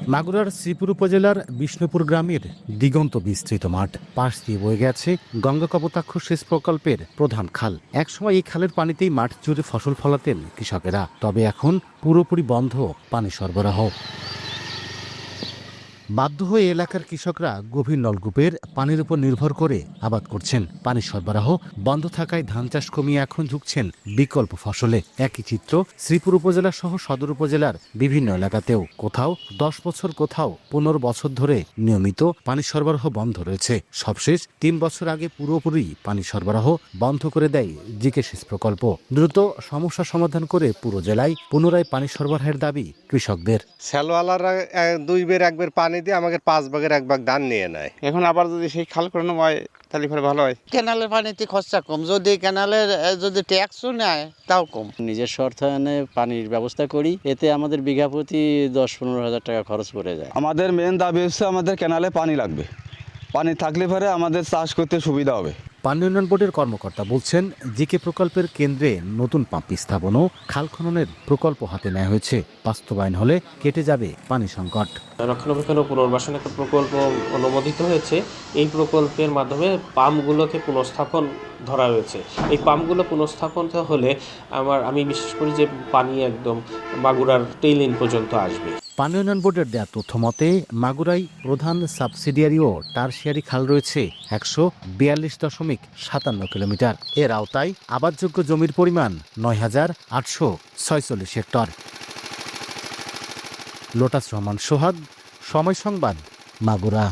মাগুরার শ্রীপুর উপজেলার বিষ্ণুপুর গ্রামের দিগন্ত বিস্তৃত মাঠ, পাশ দিয়ে বয়ে গেছে গঙ্গা কপোতাক্ষ সেচ প্রকল্পের প্রধান খাল। একসময় এই খালের পানিতেই মাঠ জুড়ে ফসল ফলাতেন কৃষকেরা, তবে এখন পুরোপুরি বন্ধ পানি সরবরাহ। বাধ্য হয়ে এলাকার কৃষকরা গভীর নলকূপের পানির উপর নির্ভর করে আবাদ করছেন। পানি সরবরাহ বন্ধ থাকায় ধান চাষ কমিয়ে এখন ঝুঁকছেন বিকল্প ফসলে। একই চিত্র শ্রীপুর উপজেলা সহ সদর উপজেলার বিভিন্ন এলাকাতেও। কোথাও 10 বছর, কোথাও 15 বছর ধরে নিয়মিত পানি সরবরাহ বন্ধ রয়েছে। সবশেষ 3 বছর আগে পুরোপুরি পানি সরবরাহ বন্ধ করে দেয় জিকে সেচ প্রকল্প। দ্রুত সমস্যা সমাধান করে পুরো জেলায় পুনরায় পানি সরবরাহের দাবি কৃষকদের। শ্যালোয়ালারা 2 বের 1 বের পানি দিয়ে আমাদের 5 ভাগের 1 ভাগ ধান নিয়ে নেয়। এখন আবার যদি সেই খাল করানো হয় তাহলে পরে ভালো হয়। ক্যানালের পানিতে খরচা কম, যদি ক্যানালের যদি ট্যাক্সও নেয় তাও কম। নিজস্ব অর্থায়নে পানির ব্যবস্থা করি, এতে আমাদের বিঘা প্রতি 10-15 হাজার টাকা খরচ পড়ে যায়। আমাদের মেন দাবি হচ্ছে আমাদের ক্যানালে পানি লাগবে। পানি থাকলে পরে আমাদের চাষ করতে সুবিধা হবে। পানি উন্নয়ন বোর্ডের কর্মকর্তা বলছেন, জিকে প্রকল্পের কেন্দ্রে নতুন পাম্প স্থাপন ও খাল খননের প্রকল্প হাতে নেওয়া হয়েছে। বাস্তবায়ন হলে কেটে যাবে পানি সংকট। রক্ষণাবেক্ষণ ও পুনর্বাসন একটা প্রকল্প অনুমোদিত হয়েছে। এই প্রকল্পের মাধ্যমে পাম্পগুলোকে পুনঃস্থাপন ধরা হয়েছে। এই পাম্পগুলো পুনঃস্থাপন হলে আমি বিশ্বাস করি যে পানি একদম মাগুরার টেইলিন পর্যন্ত আসবে। পানি উন্নয়ন বোর্ডের দেওয়া তথ্য মতে মাগুরায় প্রধান সাবসিডিয়ারি ও টারশিয়ারি খাল রয়েছে 142.57 কিলোমিটার। এর আওতায় আবাদযোগ্য জমির পরিমাণ 9,846 হেক্টর। লোটাস রহমান সোহাগ, সময় সংবাদ, মাগুরা।